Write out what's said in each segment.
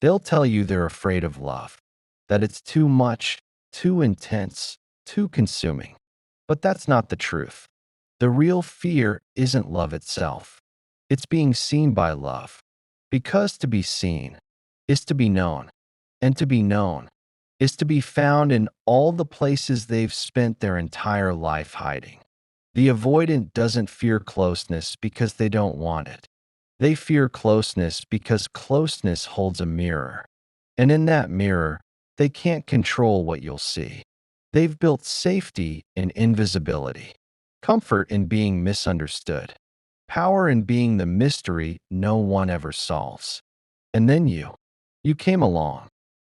They'll tell you they're afraid of love, that it's too much, too intense, too consuming. But that's not the truth. The real fear isn't love itself. It's being seen by love. Because to be seen is to be known, and to be known is to be found in all the places they've spent their entire life hiding. The avoidant doesn't fear closeness because they don't want it. They fear closeness because closeness holds a mirror. And in that mirror, they can't control what you'll see. They've built safety in invisibility, comfort in being misunderstood, power in being the mystery no one ever solves. And then you came along,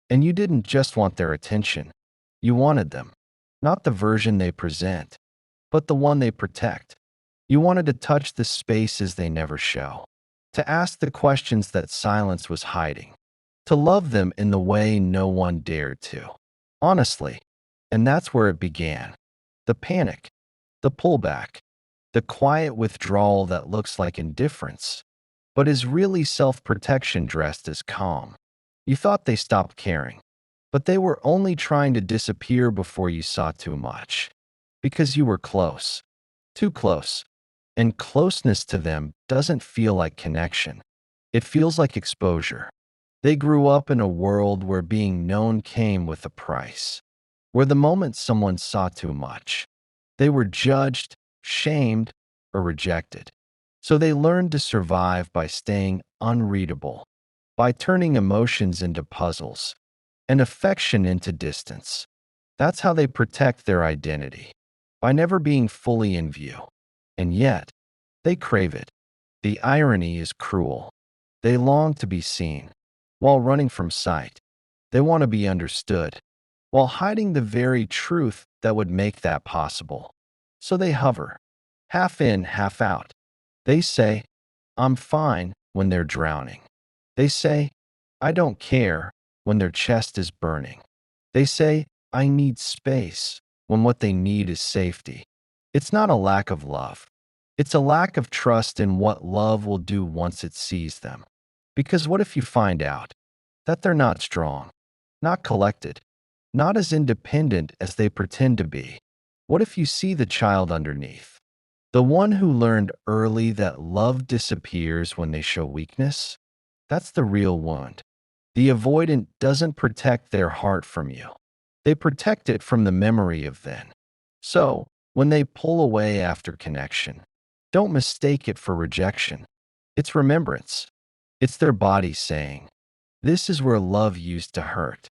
and you didn't just want their attention. You wanted them, not the version they present, but the one they protect. You wanted to touch the spaces they never show, to ask the questions that silence was hiding, to love them in the way no one dared to. Honestly, and that's where it began. The panic, the pullback, the quiet withdrawal that looks like indifference, but is really self-protection dressed as calm. You thought they stopped caring, but they were only trying to disappear before you saw too much. Because you were close, too close. And closeness to them doesn't feel like connection. It feels like exposure. They grew up in a world where being known came with a price, where the moment someone saw too much, they were judged, shamed, or rejected. So they learned to survive by staying unreadable, by turning emotions into puzzles, and affection into distance. That's how they protect their identity, by never being fully in view. And yet, they crave it. The irony is cruel. They long to be seen, while running from sight. They want to be understood, while hiding the very truth that would make that possible. So they hover, half in, half out. They say, I'm fine, when they're drowning. They say, I don't care, when their chest is burning. They say, I need space, when what they need is safety. It's not a lack of love. It's a lack of trust in what love will do once it sees them. Because what if you find out that they're not strong, not collected, not as independent as they pretend to be? What if you see the child underneath? The one who learned early that love disappears when they show weakness? That's the real wound. The avoidant doesn't protect their heart from you. They protect it from the memory of then. So, when they pull away after connection, don't mistake it for rejection. It's remembrance. It's their body saying, this is where love used to hurt.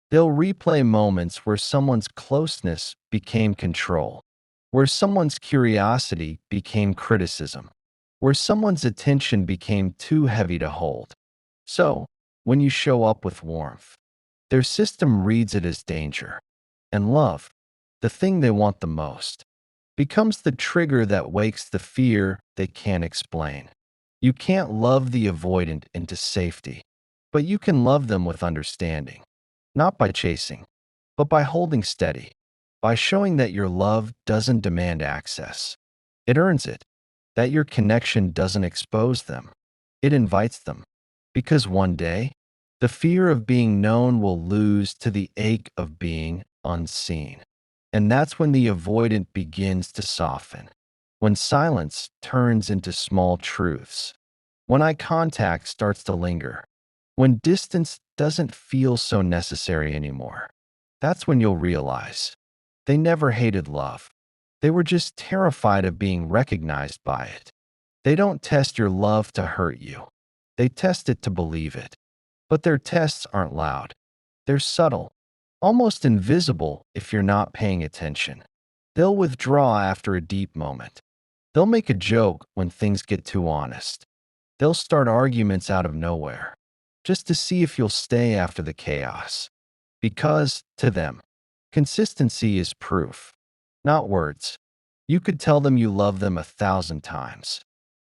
They'll replay moments where someone's closeness became control, where someone's curiosity became criticism, where someone's attention became too heavy to hold. So, when you show up with warmth, their system reads it as danger. And love, the thing they want the most, becomes the trigger that wakes the fear they can't explain. You can't love the avoidant into safety, but you can love them with understanding, not by chasing, but by holding steady, by showing that your love doesn't demand access. It earns it, that your connection doesn't expose them. It invites them, because one day, the fear of being known will lose to the ache of being unseen. And that's when the avoidant begins to soften, when silence turns into small truths, when eye contact starts to linger, when distance doesn't feel so necessary anymore. That's when you'll realize they never hated love. They were just terrified of being recognized by it. They don't test your love to hurt you. They test it to believe it. But their tests aren't loud. They're subtle, almost invisible if you're not paying attention. They'll withdraw after a deep moment. They'll make a joke when things get too honest. They'll start arguments out of nowhere, just to see if you'll stay after the chaos. Because, to them, consistency is proof, not words. You could tell them you love them 1,000 times,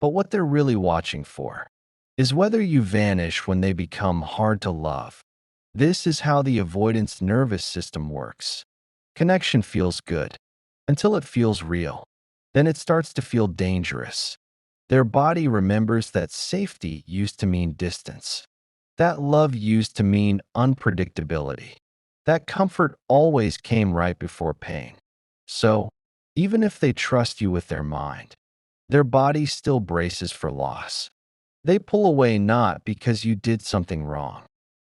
but what they're really watching for is whether you vanish when they become hard to love. This is how the avoidance nervous system works. Connection feels good until it feels real. Then it starts to feel dangerous. Their body remembers that safety used to mean distance. That love used to mean unpredictability. That comfort always came right before pain. So, even if they trust you with their mind, their body still braces for loss. They pull away not because you did something wrong,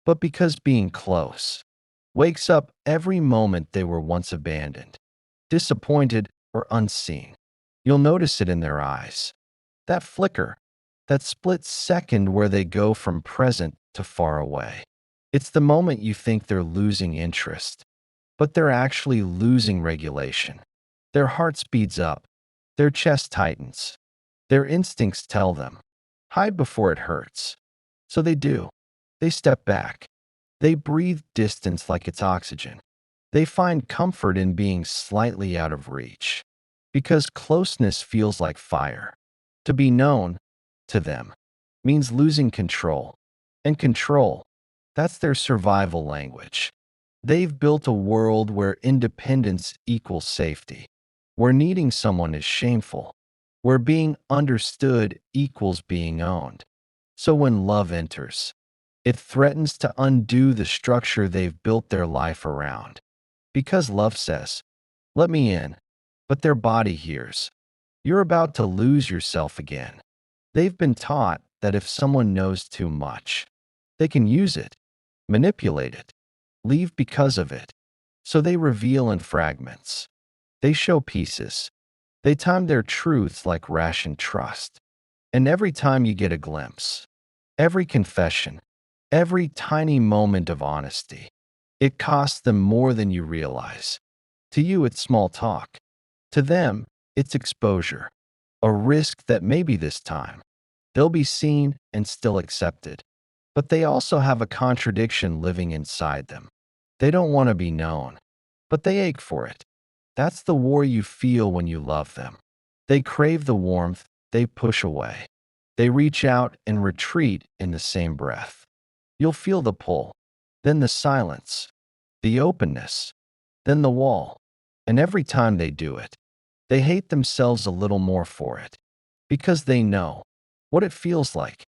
but because being close wakes up every moment they were once abandoned, disappointed, or unseen. You'll notice it in their eyes. That flicker, that split second where they go from present to far away. It's the moment you think they're losing interest, but they're actually losing regulation. Their heart speeds up, their chest tightens, their instincts tell them, hide before it hurts. So they do. They step back. They breathe distance like it's oxygen. They find comfort in being slightly out of reach. Because closeness feels like fire. To be known, to them, means losing control. And control, that's their survival language. They've built a world where independence equals safety, where needing someone is shameful, where being understood equals being owned. So when love enters, it threatens to undo the structure they've built their life around. Because love says, let me in, but their body hears, you're about to lose yourself again. They've been taught that if someone knows too much, they can use it, manipulate it, leave because of it. So they reveal in fragments. They show pieces. They time their truths like ration trust. And every time you get a glimpse, every confession, every tiny moment of honesty, it costs them more than you realize. To you, it's small talk. To them, it's exposure, a risk that maybe this time they'll be seen and still accepted. But they also have a contradiction living inside them. They don't want to be known, but they ache for it. That's the war you feel when you love them. They crave the warmth, they push away. They reach out and retreat in the same breath. You'll feel the pull, then the silence, the openness, then the wall. And every time they do it, they hate themselves a little more for it. Because they know what it feels like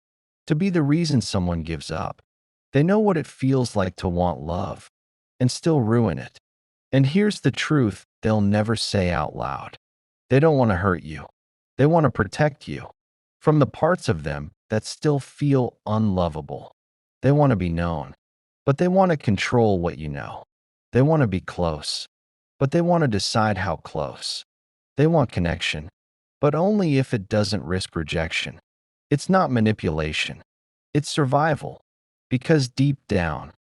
to be the reason someone gives up. They know what it feels like to want love and still ruin it. And here's the truth they'll never say out loud. They don't want to hurt you. They want to protect you from the parts of them that still feel unlovable. They want to be known, but they want to control what you know. They want to be close, but they want to decide how close. They want connection, but only if it doesn't risk rejection. It's not manipulation. It's survival. Because deep down,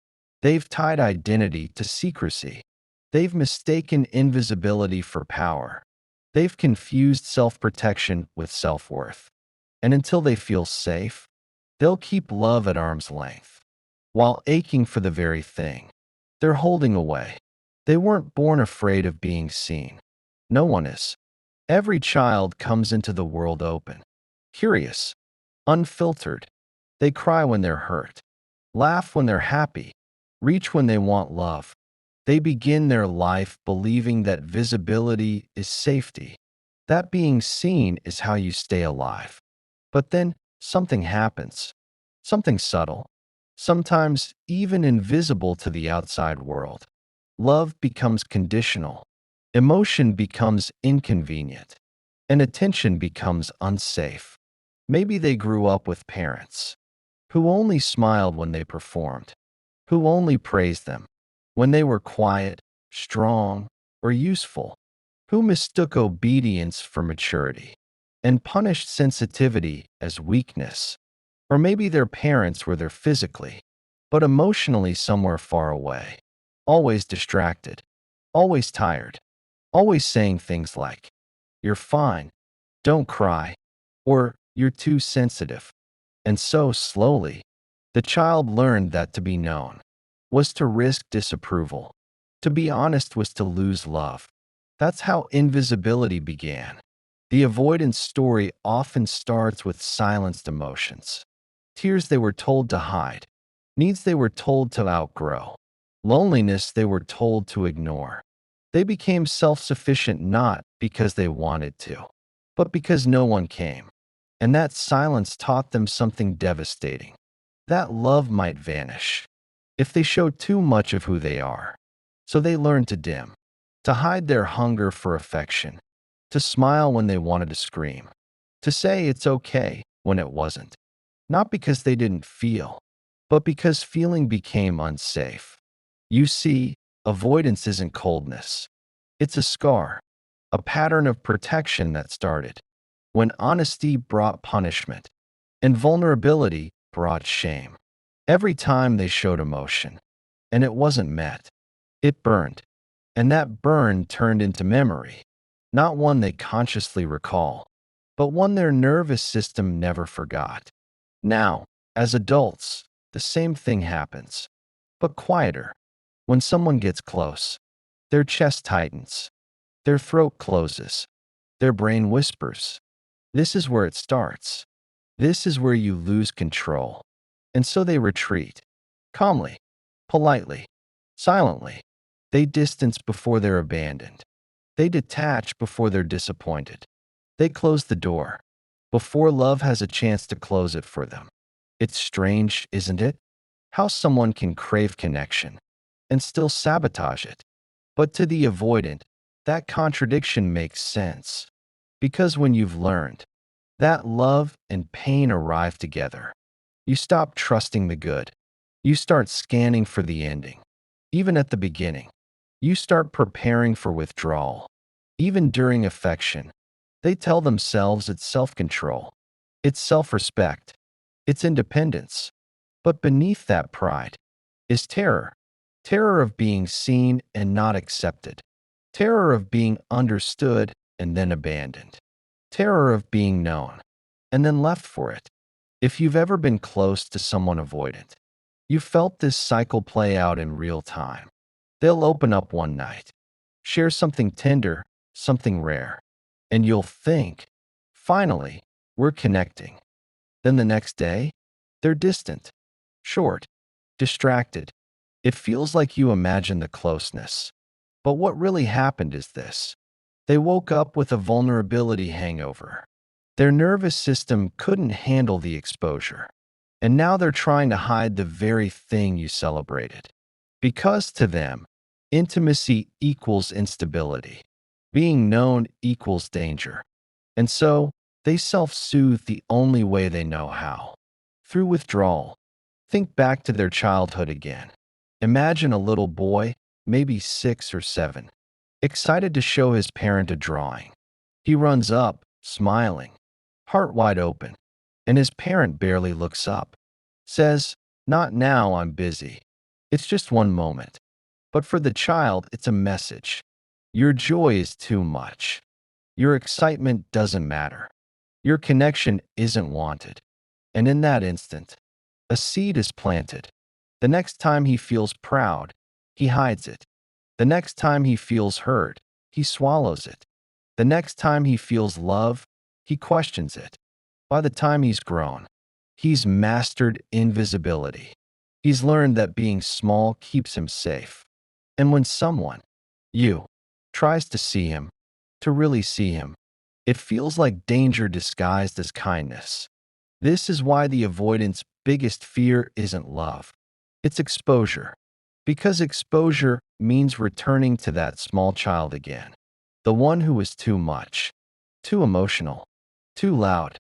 they've tied identity to secrecy. They've mistaken invisibility for power. They've confused self-protection with self-worth. And until they feel safe, they'll keep love at arm's length, while aching for the very thing they're holding away. They weren't born afraid of being seen. No one is. Every child comes into the world open, curious, unfiltered. They cry when they're hurt, laugh when they're happy, reach when they want love. They begin their life believing that visibility is safety, that being seen is how you stay alive. But then something happens, something subtle, sometimes even invisible to the outside world. Love becomes conditional, emotion becomes inconvenient, and attention becomes unsafe. Maybe they grew up with parents who only smiled when they performed, who only praised them when they were quiet, strong, or useful, who mistook obedience for maturity and punished sensitivity as weakness. Or maybe their parents were there physically, but emotionally somewhere far away, always distracted, always tired, always saying things like, you're fine, don't cry, or you're too sensitive. And so, slowly, the child learned that to be known was to risk disapproval. To be honest was to lose love. That's how invisibility began. The avoidance story often starts with silenced emotions. Tears they were told to hide, needs they were told to outgrow, loneliness they were told to ignore. They became self-sufficient not because they wanted to, but because no one came. And that silence taught them something devastating. that love might vanish if they show too much of who they are. So they learn to dim, to hide their hunger for affection, to smile when they wanted to scream, to say it's okay when it wasn't. Not because they didn't feel, but because feeling became unsafe. You see, avoidance isn't coldness. It's a scar, a pattern of protection that started when honesty brought punishment and vulnerability brought shame. Every time they showed emotion, and it wasn't met, it burned. And that burn turned into memory, not one they consciously recall, but one their nervous system never forgot. Now, as adults, the same thing happens, but quieter. When someone gets close, their chest tightens, their throat closes, their brain whispers. This is where it starts. This is where you lose control. And so they retreat, calmly, politely, silently. They distance before they're abandoned. They detach before they're disappointed. They close the door before love has a chance to close it for them. It's strange, isn't it? How someone can crave connection and still sabotage it. But to the avoidant, that contradiction makes sense. Because when you've learned that love and pain arrive together, you stop trusting the good. You start scanning for the ending. Even at the beginning, you start preparing for withdrawal. Even during affection, they tell themselves it's self-control, it's self-respect, it's independence. But beneath that pride is terror. Terror of being seen and not accepted. Terror of being understood and then abandoned. Terror of being known and then left for it. If you've ever been close to someone avoidant, you felt this cycle play out in real time. They'll open up one night, share something tender, something rare, and you'll think, finally, we're connecting. Then the next day, they're distant, short, distracted. It feels like you imagine the closeness. But what really happened is this. They woke up with a vulnerability hangover. Their nervous system couldn't handle the exposure. And now they're trying to hide the very thing you celebrated. Because to them, intimacy equals instability. Being known equals danger. And so, they self-soothe the only way they know how. Through withdrawal. Think back to their childhood again. Imagine a little boy, maybe 6 or 7, excited to show his parent a drawing. He runs up, smiling, heart wide open, and his parent barely looks up. Says, "Not now, I'm busy." It's just one moment. But for the child, it's a message. Your joy is too much. Your excitement doesn't matter. Your connection isn't wanted. And in that instant, a seed is planted. The next time he feels proud, he hides it. The next time he feels hurt, he swallows it. The next time he feels love, he questions it. By the time he's grown, he's mastered invisibility. He's learned that being small keeps him safe. And when someone, you, tries to see him, to really see him, it feels like danger disguised as kindness. This is why the avoidant's biggest fear isn't love. It's exposure. Because exposure means returning to that small child again. The one who was too much, too emotional, too loud,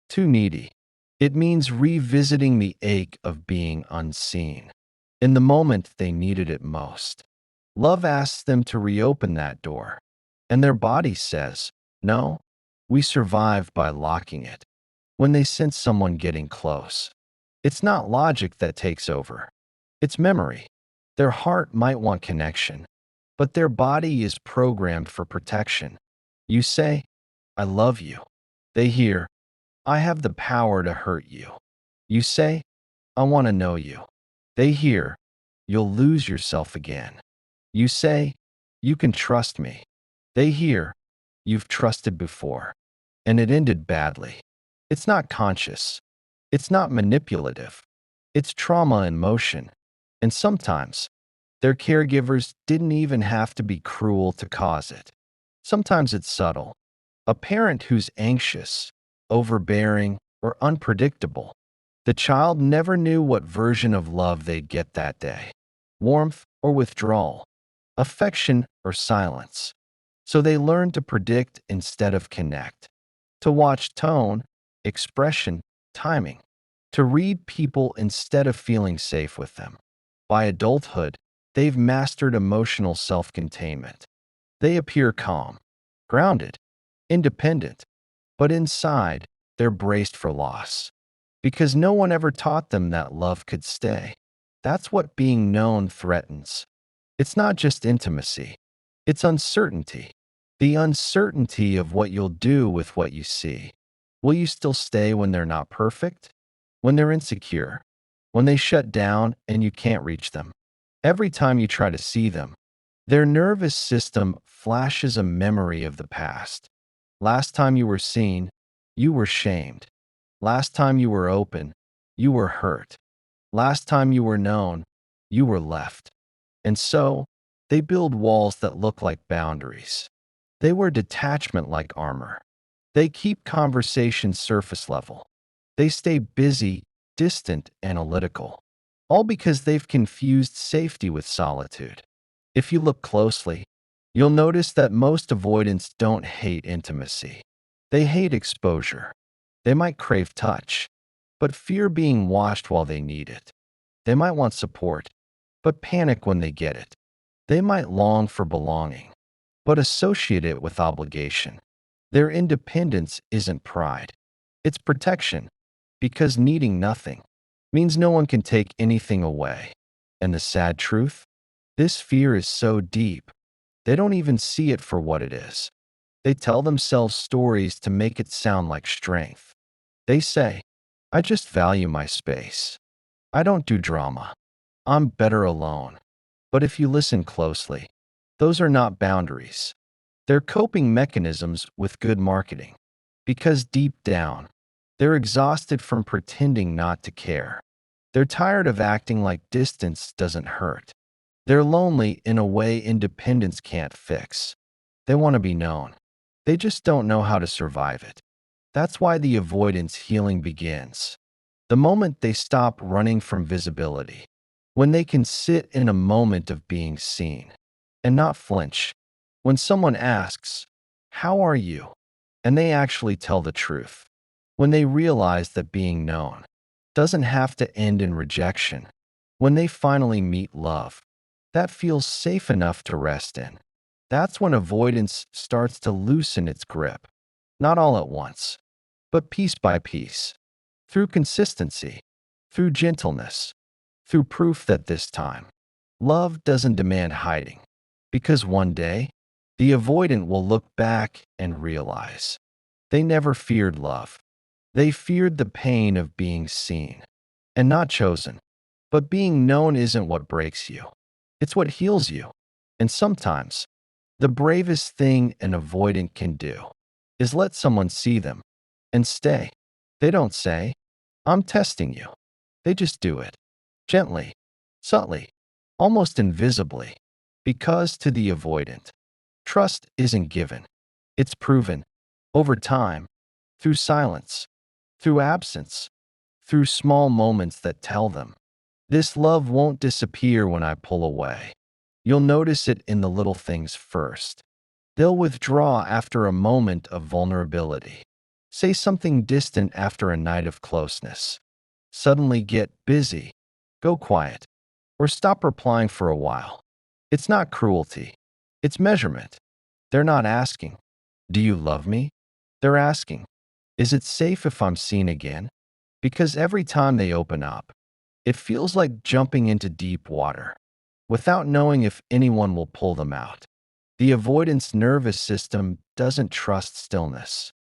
too needy. It means revisiting the ache of being unseen in the moment they needed it most. Love asks them to reopen that door, and their body says, "No, we survive by locking it." When they sense someone getting close, it's not logic that takes over. It's memory. Their heart might want connection, but their body is programmed for protection. You say, "I love you." They hear, "I have the power to hurt you." You say, "I want to know you." They hear, "You'll lose yourself again." You say, "You can trust me." They hear, "You've trusted before, and it ended badly." It's not conscious. It's not manipulative. It's trauma in motion. And sometimes, their caregivers didn't even have to be cruel to cause it. Sometimes it's subtle. A parent who's anxious, overbearing, or unpredictable The child never knew what version of love they'd get that day: warmth or withdrawal, affection or silence. So they learned to predict instead of connect, to watch tone, expression, timing, to read people instead of feeling safe with them. By adulthood, they've mastered emotional self containment. They appear calm, grounded, independent, but inside, they're braced for loss. Because no one ever taught them that love could stay. That's what being known threatens. It's not just intimacy, it's uncertainty. The uncertainty of what you'll do with what you see. Will you still stay when they're not perfect? When they're insecure? When they shut down and you can't reach them? Every time you try to see them, their nervous system flashes a memory of the past. Last time you were seen, you were shamed. Last time you were open, you were hurt. Last time you were known, you were left. And so, they build walls that look like boundaries. They wear detachment like armor. They keep conversations surface level. They stay busy, distant, analytical. All because they've confused safety with solitude. If you look closely, you'll notice that most avoidants don't hate intimacy. They hate exposure. They might crave touch, but fear being watched while they need it. They might want support, but panic when they get it. They might long for belonging, but associate it with obligation. Their independence isn't pride, it's protection, because needing nothing means no one can take anything away. And the sad truth? This fear is so deep, they don't even see it for what it is. They tell themselves stories to make it sound like strength. They say, I just value my space. I don't do drama. I'm better alone. But if you listen closely, those are not boundaries. They're coping mechanisms with good marketing. Because deep down, they're exhausted from pretending not to care. They're tired of acting like distance doesn't hurt. They're lonely in a way independence can't fix. They want to be known. They just don't know how to survive it. That's why the avoidance healing begins. The moment they stop running from visibility. When they can sit in a moment of being seen and not flinch. When someone asks, how are you? And they actually tell the truth. When they realize that being known doesn't have to end in rejection. When they finally meet love that feels safe enough to rest in. That's when avoidance starts to loosen its grip. Not all at once, but piece by piece. Through consistency, through gentleness, through proof that this time, love doesn't demand hiding. Because one day, the avoidant will look back and realize they never feared love. They feared the pain of being seen and not chosen. But being known isn't what breaks you. It's what heals you. And sometimes, the bravest thing an avoidant can do is let someone see them and stay. They don't say, I'm testing you. They just do it. Gently, subtly, almost invisibly. Because to the avoidant, trust isn't given. It's proven. Over time, through silence, through absence, through small moments that tell them, this love won't disappear when I pull away. You'll notice it in the little things first. They'll withdraw after a moment of vulnerability. Say something distant after a night of closeness. Suddenly get busy, go quiet, or stop replying for a while. It's not cruelty. It's measurement. They're not asking, do you love me? They're asking, is it safe if I'm seen again? Because every time they open up, it feels like jumping into deep water, without knowing if anyone will pull them out. The avoidance nervous system doesn't trust stillness.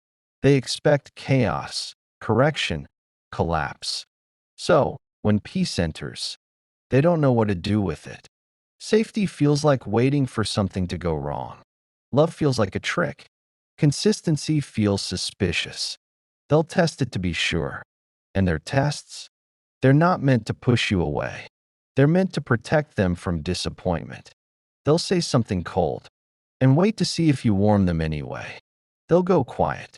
They expect chaos, correction, collapse. So, when peace enters, they don't know what to do with it. Safety feels like waiting for something to go wrong. Love feels like a trick. Consistency feels suspicious. They'll test it to be sure. And their tests? They're not meant to push you away. They're meant to protect them from disappointment. They'll say something cold and wait to see if you warm them anyway. They'll go quiet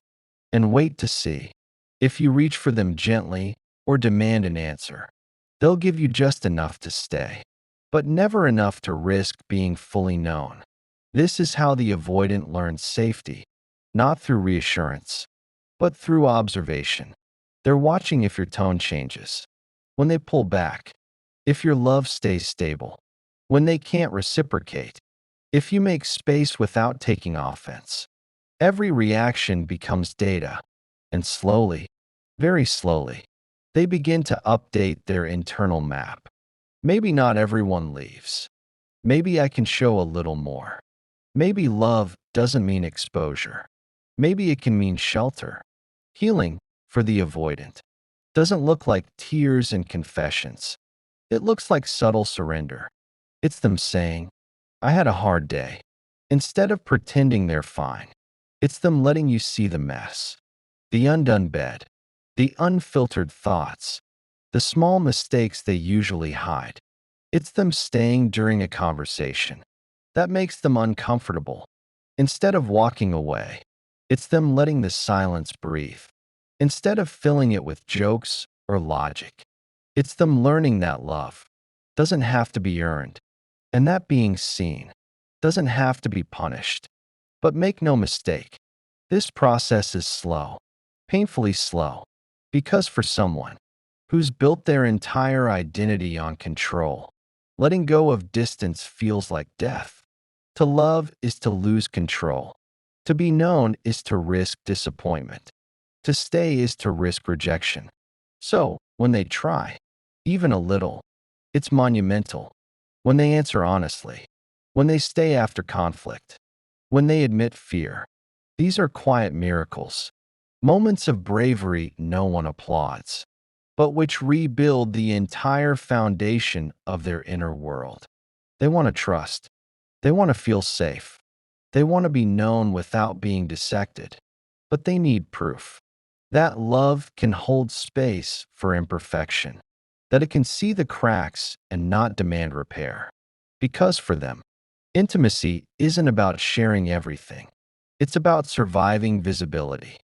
and wait to see if you reach for them gently or demand an answer. They'll give you just enough to stay, but never enough to risk being fully known. This is how the avoidant learns safety, not through reassurance, but through observation. They're watching if your tone changes, when they pull back, if your love stays stable, when they can't reciprocate, if you make space without taking offense. Every reaction becomes data, and slowly, very slowly, they begin to update their internal map. Maybe not everyone leaves. Maybe I can show a little more. Maybe love doesn't mean exposure. Maybe it can mean shelter. Healing, for the avoidant, doesn't look like tears and confessions. It looks like subtle surrender. It's them saying, I had a hard day, instead of pretending they're fine. It's them letting you see the mess, the undone bed, the unfiltered thoughts, the small mistakes they usually hide. It's them staying during a conversation that makes them uncomfortable. Instead of walking away, it's them letting the silence breathe. Instead of filling it with jokes or logic, it's them learning that love doesn't have to be earned, and that being seen doesn't have to be punished. But make no mistake, this process is slow, painfully slow, because for someone who's built their entire identity on control, letting go of distance feels like death. To love is to lose control. To be known is to risk disappointment. To stay is to risk rejection. So, when they try, even a little, it's monumental. When they answer honestly, when they stay after conflict, when they admit fear, these are quiet miracles, moments of bravery no one applauds, but which rebuild the entire foundation of their inner world. They want to trust. They want to feel safe. They want to be known without being dissected. But they need proof that love can hold space for imperfection, that it can see the cracks and not demand repair. Because for them, intimacy isn't about sharing everything. It's about surviving visibility.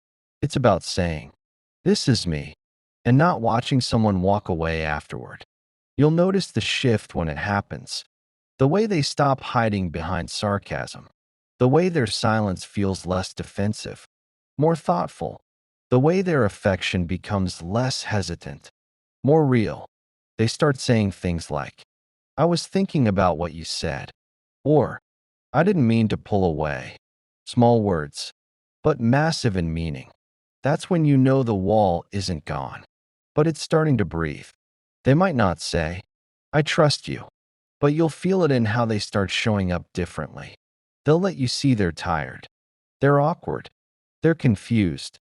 It's about saying, this is me, and not watching someone walk away afterward. You'll notice the shift when it happens. The way they stop hiding behind sarcasm. The way their silence feels less defensive, more thoughtful. The way their affection becomes less hesitant, more real. They start saying things like, I was thinking about what you said, or I didn't mean to pull away. Small words, but massive in meaning. That's when you know the wall isn't gone, but it's starting to breathe. They might not say, I trust you, but you'll feel it in how they start showing up differently. They'll let you see they're tired, they're awkward, they're confused,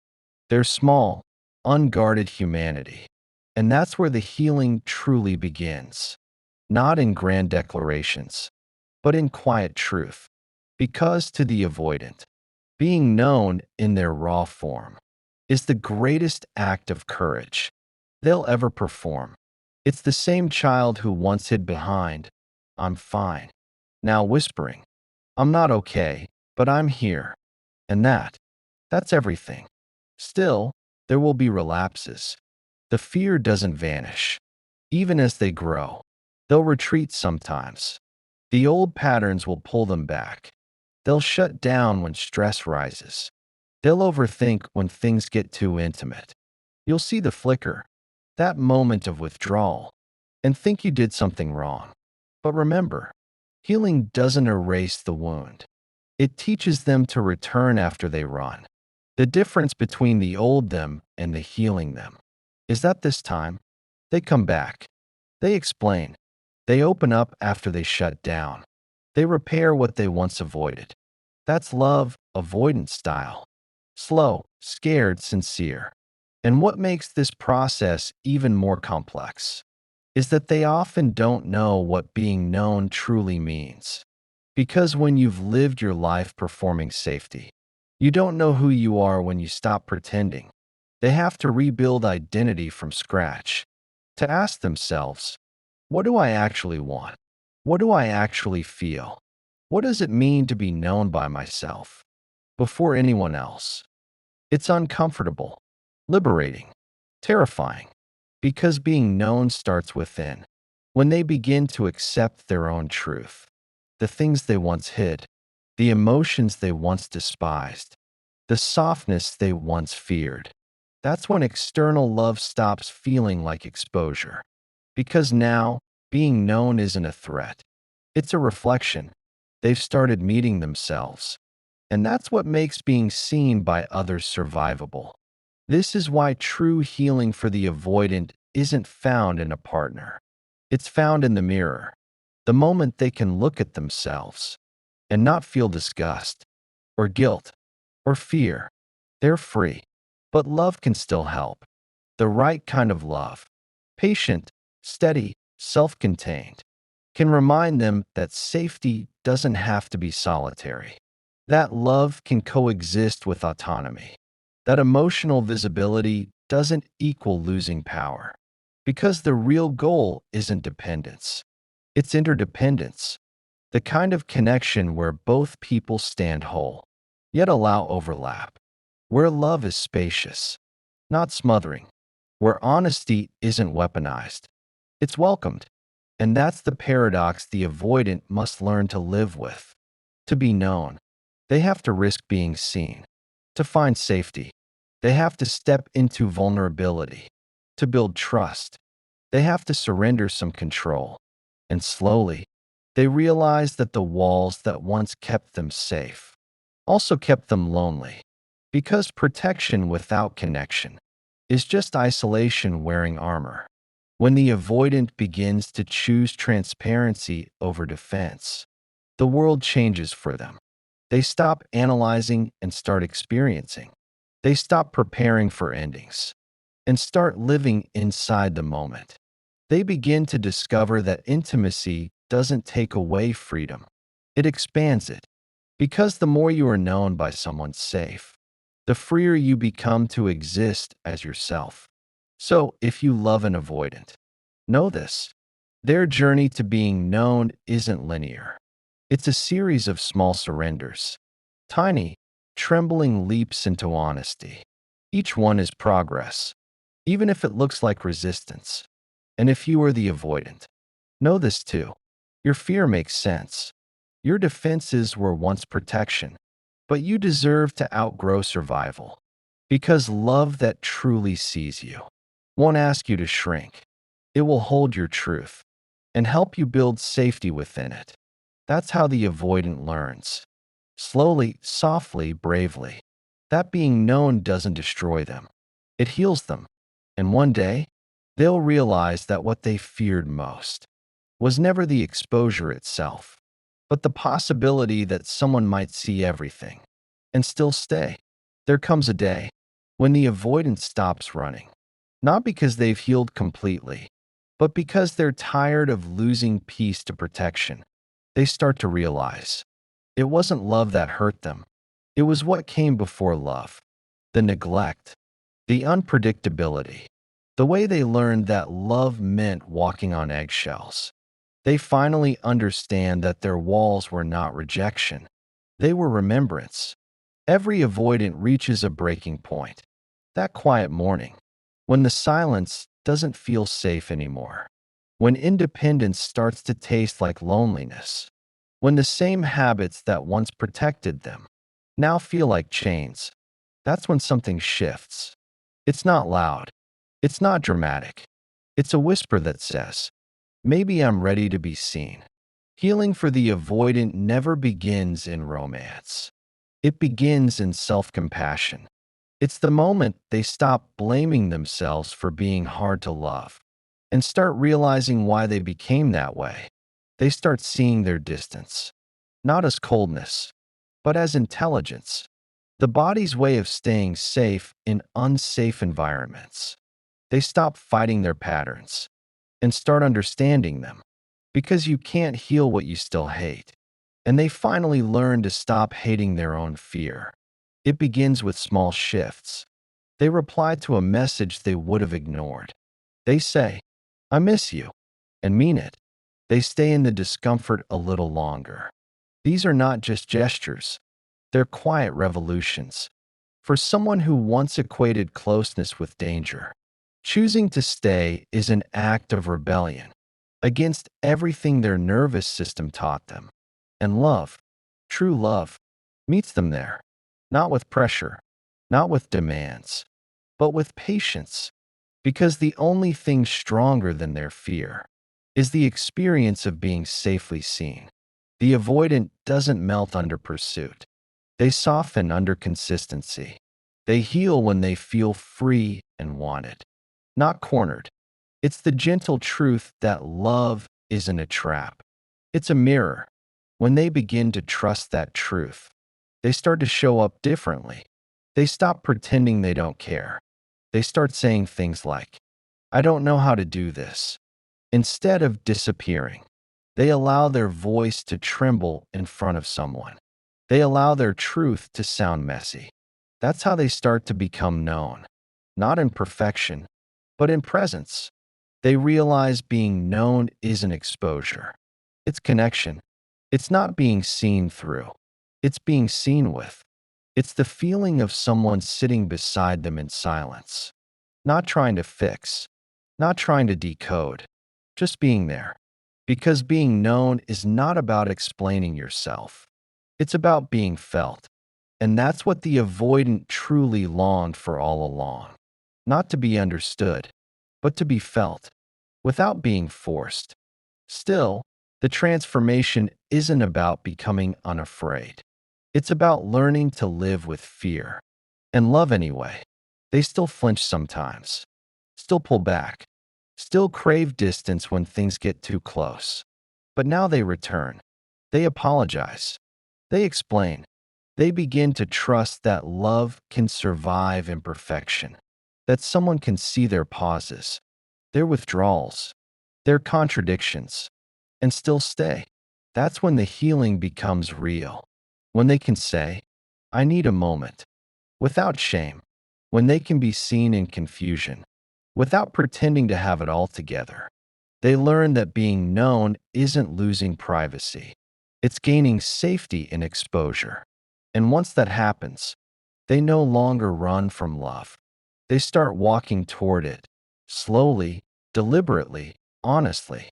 they're small, unguarded humanity. And that's where the healing truly begins. Not in grand declarations, but in quiet truth. Because to the avoidant, being known in their raw form is the greatest act of courage they'll ever perform. It's the same child who once hid behind, I'm fine, now whispering, I'm not okay, but I'm here. And that's everything. Still, there will be relapses. The fear doesn't vanish. Even as they grow, they'll retreat sometimes. The old patterns will pull them back. They'll shut down when stress rises. They'll overthink when things get too intimate. You'll see the flicker, that moment of withdrawal, and think you did something wrong. But remember, healing doesn't erase the wound. It teaches them to return after they run. The difference between the old them and the healing them is that this time, they come back. They explain. They open up after they shut down. They repair what they once avoided. That's love, avoidance style. Slow, scared, sincere. And what makes this process even more complex is that they often don't know what being known truly means. Because when you've lived your life performing safety, you don't know who you are when you stop pretending. They have to rebuild identity from scratch, to ask themselves, what do I actually want? What do I actually feel? What does it mean to be known by myself before anyone else? It's uncomfortable, liberating, terrifying, Because being known starts within. When they begin to accept their own truth, the things they once hid, the emotions they once despised, the softness they once feared, that's when external love stops feeling like exposure. Because now, being known isn't a threat, it's a reflection. They've started meeting themselves. And that's what makes being seen by others survivable. This is why true healing for the avoidant isn't found in a partner. It's found in the mirror. The moment they can look at themselves and not feel disgust or guilt or fear, they're free. But love can still help. The right kind of love, patient, steady, self-contained, can remind them that safety doesn't have to be solitary. That love can coexist with autonomy. That emotional visibility doesn't equal losing power. Because the real goal isn't dependence, it's interdependence. The kind of connection where both people stand whole, yet allow overlap. Where love is spacious, not smothering. Where honesty isn't weaponized, it's welcomed. And that's the paradox the avoidant must learn to live with. To be known, they have to risk being seen. To find safety, they have to step into vulnerability. To build trust, they have to surrender some control. And slowly, they realize that the walls that once kept them safe also kept them lonely. Because protection without connection is just isolation wearing armor. When the avoidant begins to choose transparency over defense, the world changes for them. They stop analyzing and start experiencing. They stop preparing for endings and start living inside the moment. They begin to discover that intimacy doesn't take away freedom, it expands it. Because the more you are known by someone safe, the freer you become to exist as yourself. So, if you love an avoidant, know this: their journey to being known isn't linear. It's a series of small surrenders, tiny, trembling leaps into honesty. Each one is progress, even if it looks like resistance. And if you are the avoidant, know this too: your fear makes sense. Your defenses were once protection, but you deserve to outgrow survival. Because love that truly sees you won't ask you to shrink. It will hold your truth and help you build safety within it. That's how the avoidant learns. Slowly, softly, bravely. That being known doesn't destroy them. It heals them. And one day, they'll realize that what they feared most was never the exposure itself, but the possibility that someone might see everything and still stay. There comes a day when the avoidance stops running, not because they've healed completely, but because they're tired of losing peace to protection. They start to realize it wasn't love that hurt them. It was what came before love: the neglect, the unpredictability, the way they learned that love meant walking on eggshells. They finally understand that their walls were not rejection, they were remembrance. Every avoidant reaches a breaking point. That quiet morning, when the silence doesn't feel safe anymore, when independence starts to taste like loneliness, when the same habits that once protected them now feel like chains, that's when something shifts. It's not loud, it's not dramatic. It's a whisper that says, maybe I'm ready to be seen. Healing for the avoidant never begins in romance. It begins in self-compassion. It's the moment they stop blaming themselves for being hard to love and start realizing why they became that way. They start seeing their distance, not as coldness, but as intelligence, the body's way of staying safe in unsafe environments. They stop fighting their patterns and start understanding them, because you can't heal what you still hate. And they finally learn to stop hating their own fear. It begins with small shifts. They reply to a message they would have ignored. They say, I miss you, and mean it. They stay in the discomfort a little longer. These are not just gestures, they're quiet revolutions. For someone who once equated closeness with danger, Choosing to stay is an act of rebellion against everything their nervous system taught them. And love, true love, meets them there, not with pressure, not with demands, but with patience, because the only thing stronger than their fear is the experience of being safely seen. The avoidant doesn't melt under pursuit. They soften under consistency. They heal when they feel free and wanted, not cornered. It's the gentle truth that love isn't a trap. It's a mirror. When they begin to trust that truth, they start to show up differently. They stop pretending they don't care. They start saying things like, I don't know how to do this. Instead of disappearing, they allow their voice to tremble in front of someone. They allow their truth to sound messy. That's how they start to become known, not in perfection, but in presence. They realize being known isn't exposure. It's connection. It's not being seen through. It's being seen with. It's the feeling of someone sitting beside them in silence, not trying to fix, not trying to decode, just being there. Because being known is not about explaining yourself. It's about being felt. And that's what the avoidant truly longed for all along. Not to be understood, but to be felt, without being forced. Still, the transformation isn't about becoming unafraid. It's about learning to live with fear and love anyway. They still flinch sometimes, still pull back, still crave distance when things get too close. But now they return. They apologize. They explain. They begin to trust that love can survive imperfection, that someone can see their pauses, their withdrawals, their contradictions, and still stay. That's when the healing becomes real. When they can say, I need a moment, without shame. When they can be seen in confusion, without pretending to have it all together. They learn that being known isn't losing privacy. It's gaining safety in exposure. And once that happens, they no longer run from love. They start walking toward it, slowly, deliberately, honestly.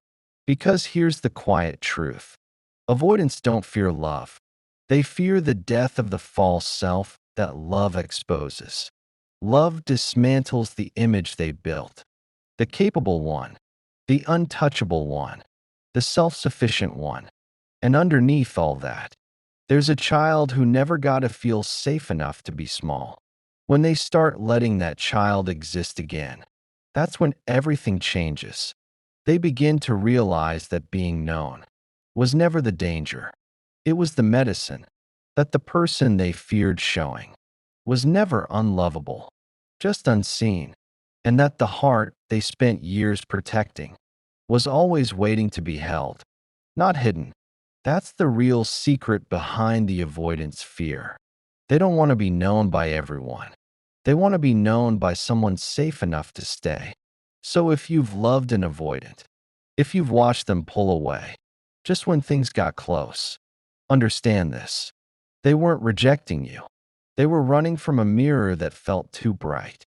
Because here's the quiet truth. Avoidants don't fear love. They fear the death of the false self that love exposes. Love dismantles the image they built. The capable one, the untouchable one, the self-sufficient one. And underneath all that, there's a child who never got to feel safe enough to be small. When they start letting that child exist again, that's when everything changes. They begin to realize that being known was never the danger. It was the medicine, that the person they feared showing was never unlovable, just unseen, and that the heart they spent years protecting was always waiting to be held, not hidden. That's the real secret behind the avoidance fear. They don't want to be known by everyone. They want to be known by someone safe enough to stay. So if you've loved an avoidant, if you've watched them pull away, just when things got close, understand this. They weren't rejecting you. They were running from a mirror that felt too bright.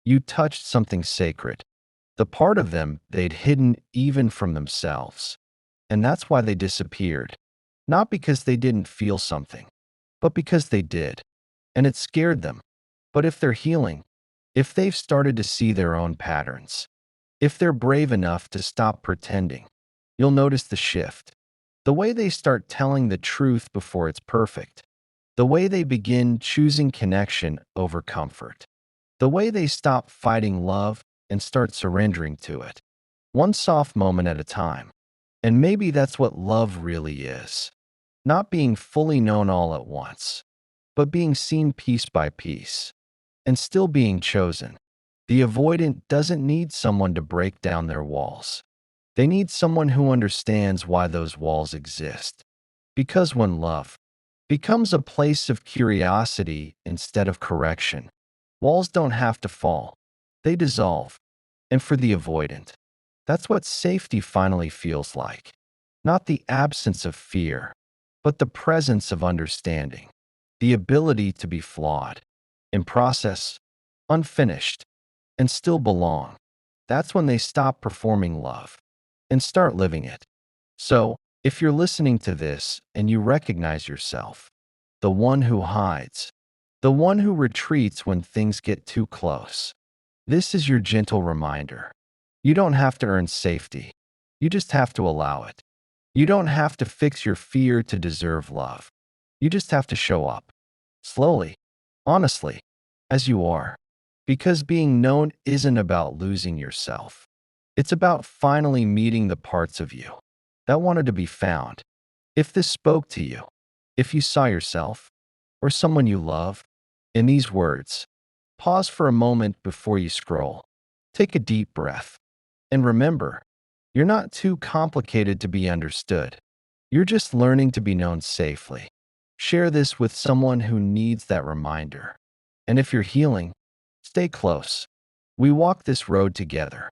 You touched something sacred, the part of them they'd hidden even from themselves. And that's why they disappeared. Not because they didn't feel something, but because they did. And it scared them. But if they're healing, if they've started to see their own patterns, if they're brave enough to stop pretending, you'll notice the shift. The way they start telling the truth before it's perfect. The way they begin choosing connection over comfort. The way they stop fighting love and start surrendering to it. One soft moment at a time. And maybe that's what love really is. Not being fully known all at once, but being seen piece by piece, and still being chosen. The avoidant doesn't need someone to break down their walls. They need someone who understands why those walls exist. Because when love becomes a place of curiosity instead of correction, walls don't have to fall. They dissolve. And for the avoidant, that's what safety finally feels like. Not the absence of fear, but the presence of understanding. The ability to be flawed, in process, unfinished, and still belong. That's when they stop performing love and start living it. So, if you're listening to this and you recognize yourself, the one who hides, the one who retreats when things get too close, this is your gentle reminder. You don't have to earn safety. You just have to allow it. You don't have to fix your fear to deserve love. You just have to show up. Slowly, honestly, as you are. Because being known isn't about losing yourself. It's about finally meeting the parts of you that wanted to be found. If this spoke to you, if you saw yourself or someone you love in these words, pause for a moment before you scroll. Take a deep breath. And remember, you're not too complicated to be understood. You're just learning to be known safely. Share this with someone who needs that reminder. And if you're healing, stay close. We walk this road together.